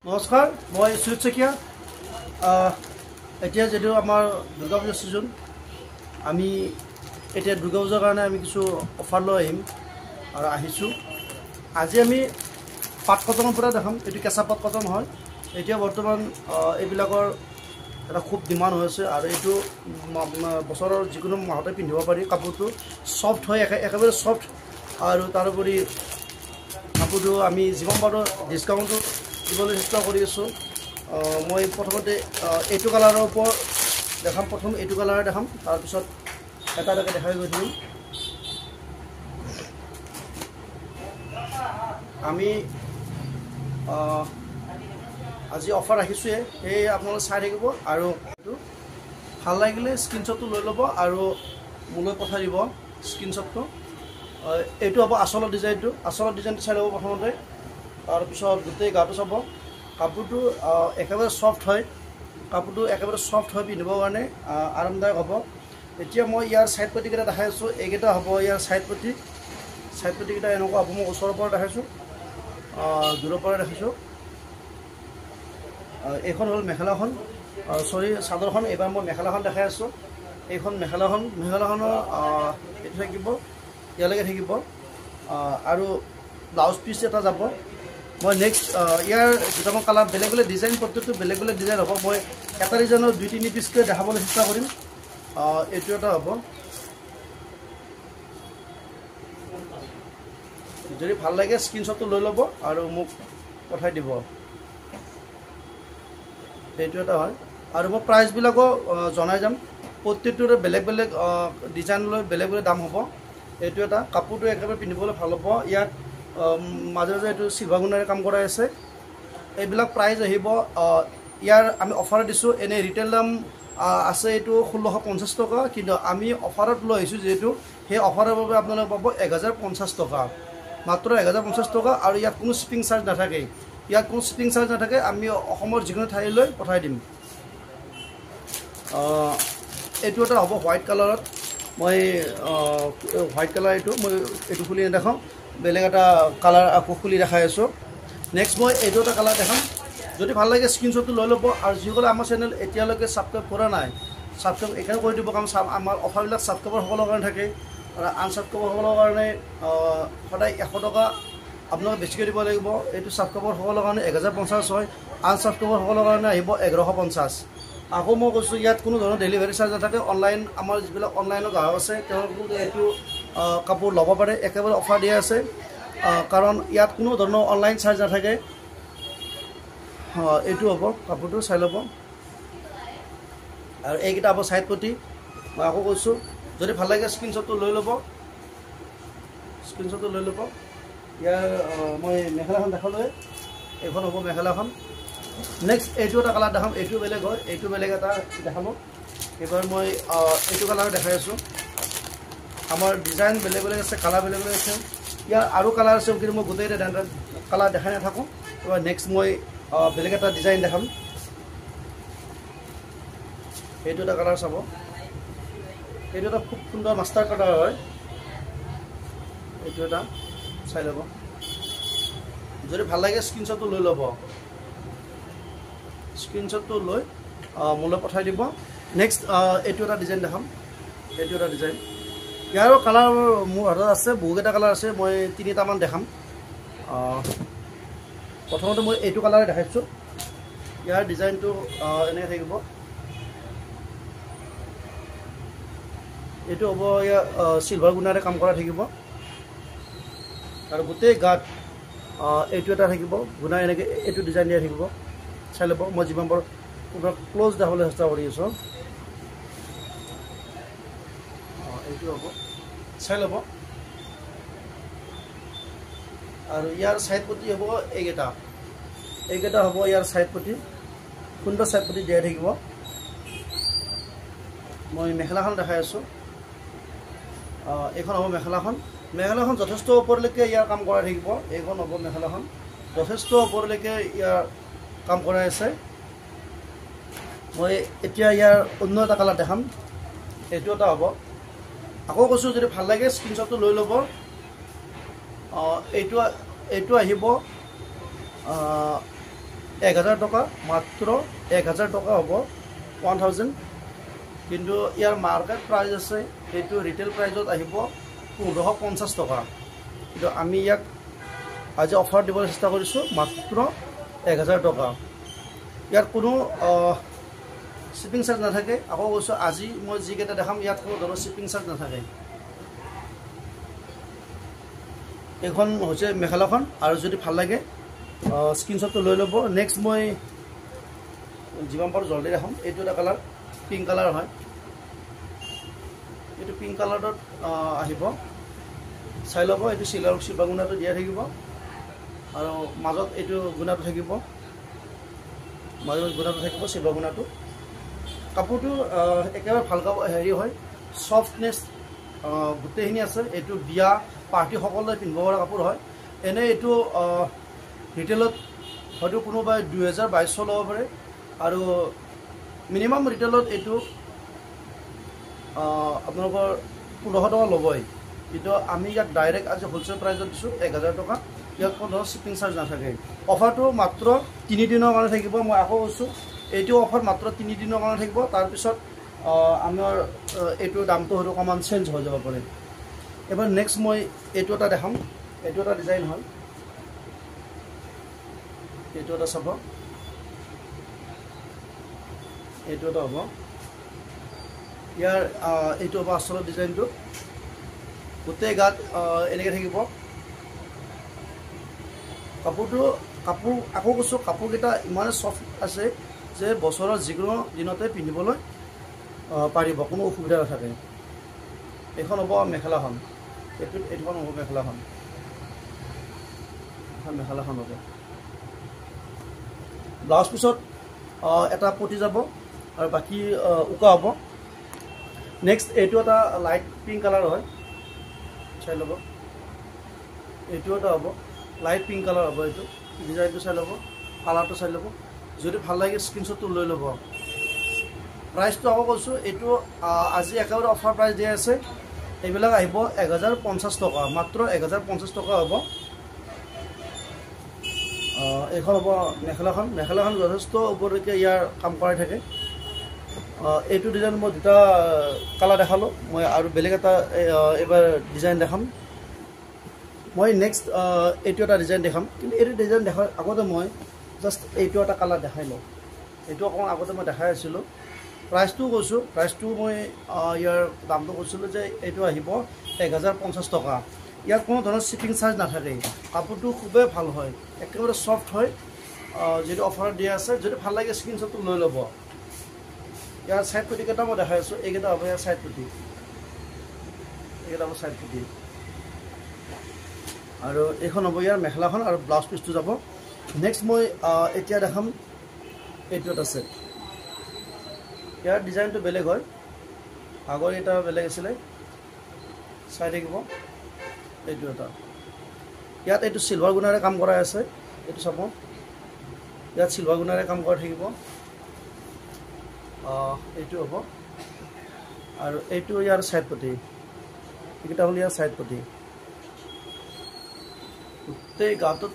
নমস্কাৰ মই সুজিত শইকীয়া এতিয়া যেটো আমাৰ দুৰ্গা পূজা সিজন আমি এতিয়া দুৰ্গা পূজাৰ কাৰণে আমি কিছু অফাৰ লৈ আহিম আৰু আহিছো আজি আমি পাট কটনৰ পৰা দেখাম এটো কেঁচা পাট কটন হয় এতিয়া বৰ্তমান এইবিলাকৰ এটা খুব ডিমান্ড হৈছে আৰু এটো বছৰৰ যিকোনো মাহতে পিন্ধিব পাৰি কাপোৰটো সফট হয় একেবাৰে সফট আৰু তাৰোপৰি কাপোৰটো আমি যিমান পাৰো ডিসকাউন্ট দিবলৈ চেষ্টা কৰি আছো মই প্ৰথমতে এটো কালাৰৰ ওপৰত দেখাম প্ৰথম এটো কালাৰ দেখাম তাৰ পিছত এটা এটা দেখাই গৈ দিম আমি আজি অফাৰ ৰাখিছো এই আপোনালোকে চাই থাকিব আৰু ভাল লাগিলে স্ক্ৰিনশ্বটটো লৈ ল'ব আৰু মোলৈ পঠাই দিব স্ক্ৰিনশ্বটটো এইটো হ'ব আচলৰ ডিজাইনটো চাই ল'ব প্ৰথমতে তাৰ পিছত গোটেই গাটো চাব কাপোৰটো একেবাৰে সফট হয় পিন্ধিবৰ কাৰণে আৰামদায়ক হ'ব এতিয়া মই ইয়াৰ সাইড পটিকেইটা দেখাই আছো এইকেইটা হ'ব ইয়াৰ সাইড পটিকেইটা এনেকুৱা হ'ব মই ওচৰৰ পৰা দেখাইছো দূৰৰ পৰা দেখাইছো এইখন হ'ল মেখেলাখন চাদৰখন এবাৰ মই মেখেলাখন দেখাই আছো এইখন মেখেলাখনৰ এইটো থাকিব ইয়ালৈকে থাকিব আৰু ব্লাউজ পিচ এটা যাব মই নেক্সট ইয়াৰ দুটামান কালাৰ বেলেগ ডিজাইন প্ৰত্যেকটো বেলেগ ডিজাইন হ'ব মই এটা ডিজাইনৰ 2-3 পিচকৈ দেখাবলৈ চেষ্টা কৰিম এইটো এটা হ'ব যদি ভাল লাগে স্ক্ৰিনশ্বটটো লৈ ল'ব আৰু মোক পঠাই দিব এইটো এটা হয় আৰু মই প্ৰাইচবিলাকো জনাই যাম প্ৰত্যেকটোৰে বেলেগ ডিজাইন লৈ বেলেগ দাম হ'ব এইটো এটা কাপোৰটো একেবাৰে পিন্ধিবলৈ ভাল হ'ব ইয়াত মাজে এইটো সিলভাৰ গুণাৰে কাম কৰা আছে এইবিলাক প্ৰাইস আহিব ইয়াৰ আমি অফাৰ দিছো এনে ৰিটেল দাম আছে এইটো 1650 টকা কিন্তু আমি অফাৰত লৈ আহিছো যেটো সেই অফাৰৰ বাবে আপোনালোকে পাব 1050 টকা মাত্ৰ 1050 টকা আৰু ইয়াত কোনো শিপিং চাৰ্জ নাথাকে আমি অসমৰ যিকোনো ঠাইলৈ পঠাই দিম এইটো এটা হ'ব হোৱাইট কালাৰত মই হোৱাইট কালাৰ এইটো খুলি দেখাম বেলেগ এটা কালাৰ আকৌ খুলি দেখাই আছো নেক্সট মই এইটো এটা কালাৰ দেখাম যদি ভাল লাগে স্ক্ৰিনশ্বটটো লৈ ল'ব আৰু যিসকলে আমাৰ চেনেল এতিয়ালৈকে সাবস্ক্ৰাইব কৰা নাই সাবস্ক্ৰাইব এখানে কৰি দিব কাম আমাৰ অফাৰবিলাক সাবস্ক্ৰাইবৰ সকলৰ কাৰণে থাকে আৰু আনসাবস্ক্ৰাইবৰ সকলৰ কাৰণে সদায় 100 টকা আপোনালোকে বেছিকৈ দিব লাগিব এইটো সাবস্ক্ৰাইবৰ সকলৰ কাৰণে 1050 হয় আনসাবস্ক্ৰাইবৰ সকলৰ কাৰণে আহিব 1150 আকৌ মই কৈছো ইয়াত কোনো ধৰণৰ ডেলিভাৰী চাৰ্জ নাথাকে অনলাইন আমাৰ যিবিলাক অনলাইনৰ গ্ৰাহক আছে তেওঁলোকে এইটো কাপোৰ ল'ব পাৰে একেবাৰে অফাৰ দিয়া আছে কাৰণ ইয়াত কোনো ধৰণৰ অনলাইন চাৰ্জ নাথাকে এইটো হ'ব কাপোৰটো চাই ল'ব আৰু এইকেইটা হ'ব সাইড পটি মই আকৌ কৈছো যদি ভাল লাগে স্ক্ৰিনশ্বটটো লৈ ল'ব ইয়াৰ মই মেখেলাখন দেখালৈ এইখন হ'ব মেখেলাখন নেক্সট এইটো এটা কালাৰ দেখাম এইটো বেলেগ হয় এইটো বেলেগ এটা দেখাব এবাৰ মই এইটো কালাৰ দেখাই আছো আমাৰ ডিজাইন বেলেগ আছে কালাৰ বেলেগ আছে ইয়াৰ আৰু কালাৰ আছে কিন্তু মই গোটেই কালাৰ দেখাই নাথাকো এবাৰ নেক্সট মই বেলেগ এটা ডিজাইন দেখাম এইটো এটা কালাৰ চাব এইটো এটা খুব সুন্দৰ মাষ্টাৰ কালাৰ হয় এইটো এটা চাই ল'ব যদি ভাল লাগে স্ক্ৰিনশ্বটটো লৈ ল'ব স্ক্ৰিনশ্বটটো লৈ মোলৈ পঠাই দিব নেক্সট এইটো এটা ডিজাইন দেখাম এইটো এটা ডিজাইন ইয়াৰো কালাৰ মোৰ হাতত আছে বহুকেইটা কালাৰ আছে মই 3টা মান দেখাম প্ৰথমতে মই এইটো কালাৰে দেখাইছো ইয়াৰ ডিজাইনটো এনে থাকিব এইটো হ'ব ইয়াৰ সিলভাৰ গুণাৰে কাম কৰা থাকিব আৰু গোটেই গাত এইটো এটা থাকিব গুণা এনেকৈ এইটো ডিজাইন দিয়া থাকিব চাই ল'ব মই যিমান পাৰোঁ পুৰা ক্লোজ দেখাবলৈ চেষ্টা কৰি আছো এইটো হ'ব চাই ল'ব আৰু ইয়াৰ সাইড পটি হ'ব এইকেইটা হ'ব ইয়াৰ সাইড পটি সুন্দৰ সাইড পটি দিয়া থাকিব মই মেখেলাখন দেখাই আছো এইখন হ'ব মেখেলাখন যথেষ্ট ওপৰলৈকে ইয়াৰ কাম কৰা থাকিব এইখন হ'ব মেখেলাখন যথেষ্ট ওপৰলৈকে ইয়াৰ কাম কৰা আছে মই এতিয়া ইয়াৰ অন্য এটা কালাৰ দেখাম এইটো এটা হ'ব আকৌ কৈছো যদি ভাল লাগে স্ক্ৰিনশ্বটটো লৈ ল'ব এইটো আহিব 1000 টকা, মাত্ৰ 1000 টকা হ'ব, 1000। কিন্তু ইয়াৰ মাৰ্কেট প্ৰাইচ আছে, এইটো ৰিটেল প্ৰাইজত আহিব 1550 টকা। কিন্তু আমি ইয়াক আজি অফাৰ দিবলৈ চেষ্টা কৰিছোঁ মাত্ৰ 1000 টকা। ইয়াত কোনো শ্বিপিং চাৰ্জ নাথাকে। আকৌ কৈছোঁ, আজি মই যিকেইটা দেখাম ইয়াত কোনো ধৰণৰ শ্বিপিং চাৰ্জ নাথাকে। এইখন হৈছে মেখেলাখন, আৰু যদি ভাল লাগে স্ক্ৰীনশ্বটটো লৈ ল'ব। নেক্সট মই যিমান পাৰোঁ জলদি দেখাম। এইটো এটা কালাৰ, পিংক কালাৰ হয়। এইটো পিংক কালাৰত আহিব, চাই ল'ব। এইটো চিলভাৰ গুণাটো দিয়া থাকিব, আৰু মাজত এইটো গুণাটো থাকিব, মাজত গুণাটো থাকিব চিলভাৰ গুণাটো। কাপোৰটো একেবাৰে ভাল কাপোৰ, হেৰি হয়, ছফ্টনেছ গোটেইখিনি আছে। এইটো বিয়া পাৰ্টি সকলোৱে পিন্ধিব পৰা কাপোৰ হয়। এনে এইটো ৰিটেইলত হয়তো কোনোবাই 2200 ল'ব পাৰে, আৰু মিনিমাম ৰিটেইলত এইটো আপোনালোকৰ 1500 টকা ল'বই। কিন্তু আমি ইয়াত ডাইৰেক্ট আজি হোলচেল প্ৰাইজত দিছোঁ 1000 টকা। ইয়াত কোনো ধৰণৰ শ্বিপিং চাৰ্জ নাথাকে। অফাৰটো মাত্ৰ 3 দিনৰ কাৰণে থাকিব। মই আকৌ কৈছোঁ, এইটো অফাৰ মাত্ৰ 3 দিনৰ কাৰণে থাকিব। তাৰপিছত আমাৰ এইটো দামটো হয়তো অকণমান চেঞ্জ হৈ যাব পাৰে। এবাৰ নেক্সট মই এইটো এটা দেখাম। এইটো এটা ডিজাইন হয়, এইটো এটা চাব, এইটো এটা হ'ব। ইয়াৰ এইটো হ'ব আচলৰ ডিজাইনটো, গোটেই গাত এনেকৈ থাকিব কাপোৰটো। আকৌ কৈছোঁ, কাপোৰকেইটা ইমানে ছফ্ট আছে যে বছৰৰ যিকোনো দিনতে পিন্ধিবলৈ পাৰিব, কোনো অসুবিধা নাথাকে। এইখন হ'ব মেখেলাখন, এইখন হ'ব মেখেলাখন, এখন মেখেলাখন হ'ব। ব্লাউজ পিছত এটা পতি যাব, আৰু বাকী উকা হ'ব। নেক্সট এইটো এটা লাইট পিংক কালাৰ হয়, চাই ল'ব। এইটো এটা হ'ব লাইট পিংক কালাৰ হ'ব। এইটো ডিজাইনটো চাই ল'ব, কালাৰটো চাই ল'ব। যদি ভাল লাগে স্ক্ৰীনশ্বটটো লৈ ল'ব। প্ৰাইচটো আকৌ কৈছোঁ, এইটো আজি একেবাৰে অফাৰ প্ৰাইচ দিয়া আছে। এইবিলাক আহিব 1050 টকা, মাত্ৰ 1050 টকা হ'ব। এইখন হ'ব মেখেলাখন। মেখেলাখন যথেষ্ট ওপৰলৈকে ইয়াৰ কাম কৰাই থাকে। এইটো ডিজাইন মই দুটা কালাৰ দেখালোঁ, মই আৰু বেলেগ এটা এইবাৰ ডিজাইন দেখাম। মই নেক্সট এইটো এটা ডিজাইন দেখাম, কিন্তু এইটো ডিজাইন দেখাৰ আগতে মই জাষ্ট এইটো এটা কালাৰ দেখাই লওঁ। এইটো অকণমান আগতে মই দেখাই আছিলোঁ। প্ৰাইচটোও কৈছোঁ, প্ৰাইচটো মই ইয়াৰ দামটো কৈছিলোঁ যে এইটো আহিব 1050 টকা। ইয়াত কোনো ধৰণৰ শ্বিপিং চাৰ্জ নাথাকে। কাপোৰটো খুবেই ভাল হয়, একেবাৰে ছফ্ট হয়। যিটো অফাৰত দিয়া আছে, যদি ভাল লাগে স্ক্ৰীনশ্বটটো লৈ ল'ব। ইয়াৰ ছাইড পটিকেইটা মই দেখাই আছোঁ, এইকেইটা হ'ব ইয়াৰ ছাইড পটি, এইকেইটা হ'ব ছাইড পটি। আৰু এইখন হ'ব ইয়াৰ মেখেলাখন, আৰু ব্লাউজ পিচটো যাব। নেক্সট মই এতিয়া দেখাম এইটো এটা ছেট। ইয়াৰ ডিজাইনটো বেলেগ হয়, আগৰ এটা বেলেগ আছিলে, চাই থাকিব। এইটো এটা, ইয়াত এইটো চিলভাৰ গুণাৰে কাম কৰাই আছে। এইটো চাব, ইয়াত চিলভাৰ গুণাৰে কাম কৰি থাকিব। এইটো হ'ব, আৰু এইটো ইয়াৰ ছাইড পটি। এইকেইটা হ'ল ইয়াৰ ছাইড পটি। গোটেই গাটোত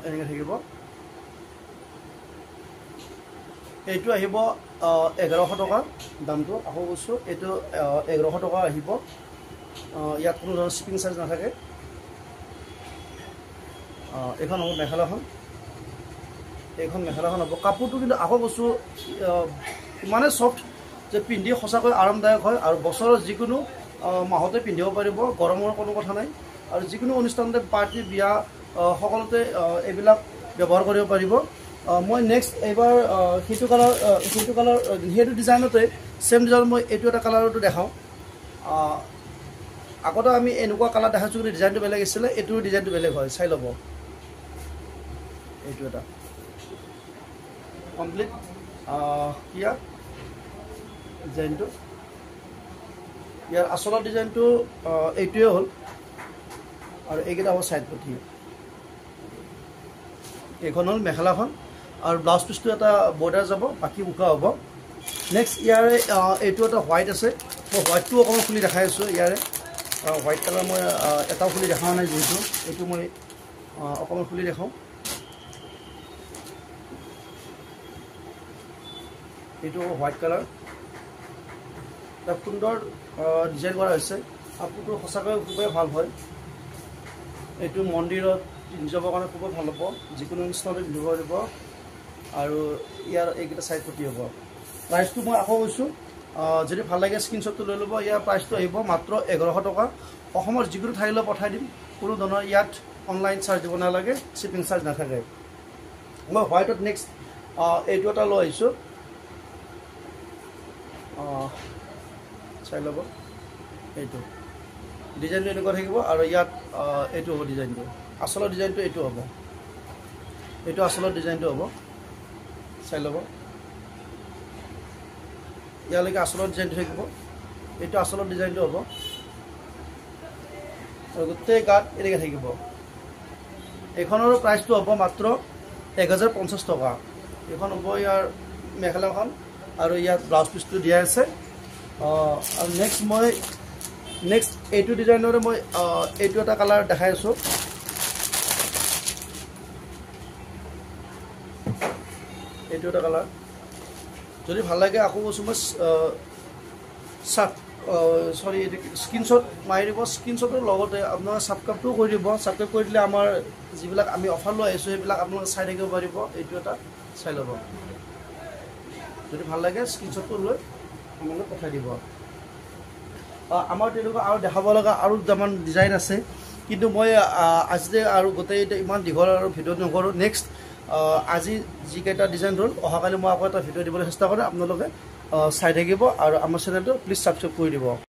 এনেকৈ থাকিব। এইটো আহিব 1100 টকা দামটো। আকৌ কৈছোঁ, এইটো 1100 টকা আহিব। ইয়াত কোনো ধৰণৰ শ্বিপিং চাৰ্জ নাথাকে। এইখন হ'ব মেখেলাখন, এইখন মেখেলাখন হ'ব। কাপোৰটো কিন্তু আকৌ কৈছোঁ, ইমানে ছফ্ট যে পিন্ধি সঁচাকৈ আৰামদায়ক হয়, আৰু বছৰৰ যিকোনো মাহতে পিন্ধিব পাৰিব, গৰমৰ কোনো কথা নাই। আৰু যিকোনো অনুষ্ঠানতে, পাৰ্টি, বিয়া সকলোতে এইবিলাক ব্যৱহাৰ কৰিব পাৰিব। মই নেক্সট এইবাৰ সেইটো কালাৰ সেইটো ডিজাইনতে ছেম ডিজাইন মই এইটো এটা কালাৰতো দেখাওঁ। আগতে আমি এনেকুৱা কালাৰ দেখাইছোঁ, কিন্তু ডিজাইনটো বেলেগ আছিলে। এইটোৰ ডিজাইনটো বেলেগ হয়, চাই ল'ব। এইটো এটা কমপ্লিট ইয়াৰ ডিজাইনটো, ইয়াৰ আচলৰ ডিজাইনটো এইটোৱে হ'ল, আৰু এইকেইটা হ'ব ছাইড পটি। এইখন হ'ল মেখেলাখন, আৰু ব্লাউজ পিচটো এটা বৰ্ডাৰ যাব, বাকী উকা হ'ব। নেক্সট ইয়াৰে এইটো এটা হোৱাইট আছে। মই হোৱাইটটো অকণমান খুলি দেখাই আছোঁ। ইয়াৰে হোৱাইট কালাৰ মই এটাও খুলি দেখা নাই, যিহেতু এইটো মই অকণমান খুলি দেখাওঁ। এইটো হোৱাইট কালাৰ এটা সুন্দৰ ডিজাইন কৰা হৈছে কাপোৰটো সঁচাকৈ খুবেই ভাল হয় এইটো মন্দিৰত পিন্ধি যাবৰ কাৰণে খুবেই ভাল হ'ব যিকোনো অনুষ্ঠানতে পিন্ধিব পাৰিব আৰু ইয়াৰ এইকেইটা চাইড পটি হ'ব প্ৰাইচটো মই আকৌ কৈছোঁ যদি ভাল লাগে স্ক্ৰীনশ্বটটো লৈ ল'ব ইয়াৰ প্ৰাইচটো আহিব মাত্ৰ 1100 টকা অসমৰ যিকোনো ঠাইলৈ পঠাই দিম কোনো ধৰণৰ ইয়াত অনলাইন চাৰ্জ দিব নালাগে শ্বিপিং চাৰ্জ নাথাকে মই হোৱাইটত নেক্সট এইটো এটা লৈ আহিছোঁ চাই ল'ব এইটো ডিজাইনটো এনেকুৱা থাকিব আৰু ইয়াত এইটো হ'ব ডিজাইনটো আচলৰ ডিজাইনটো এইটো হ'ব এইটো আচলৰ ডিজাইনটো হ'ব চাই ল'ব ইয়ালৈকে আচলৰ ডিজাইনটো থাকিব এইটো আচলৰ ডিজাইনটো হ'ব আৰু গোটেই গাত এনেকৈ থাকিব এইখনৰ প্ৰাইচটো হ'ব মাত্ৰ 1050 টকা এইখন হ'ব ইয়াৰ মেখেলাখন আৰু ইয়াত ব্লাউজ পিচটো দিয়া আছে আৰু নেক্সট এইটো ডিজাইনৰে মই এইটো এটা কালাৰ দেখাই আছোঁ এইটো এটা কালাৰ যদি ভাল লাগে আকৌ কৈছোঁ মই স্ক্ৰীনশ্বট মাৰি দিব স্ক্ৰীনশ্বটৰ লগতে আপোনালোকে ছাবস্ক্ৰাইবটোও কৰি দিব ছাবস্ক্ৰাইব কৰি দিলে আমাৰ যিবিলাক আমি অফাৰ লৈ আহিছোঁ সেইবিলাক আপোনালোকে চাই থাকিব পাৰিব এইটো এটা চাই ল'ব যদি ভাল লাগে স্ক্ৰীনশ্বটটো লৈ আপোনালোকে পঠাই দিব আমাৰ তেনেকুৱা আৰু দেখাব লগা আৰু দুটামান ডিজাইন আছে কিন্তু মই আজি আৰু গোটেই ইমান দীঘল আৰু ভিডিঅ' নকৰোঁ নেক্সট আজি যিকেইটা ডিজাইন হ'ল অহাকালি মই আকৌ এটা ভিডিঅ' দিবলৈ চেষ্টা কৰিম আপোনালোকে চাই থাকিব আৰু আমাৰ চেনেলটো প্লিজ ছাবস্ক্ৰাইব কৰি দিব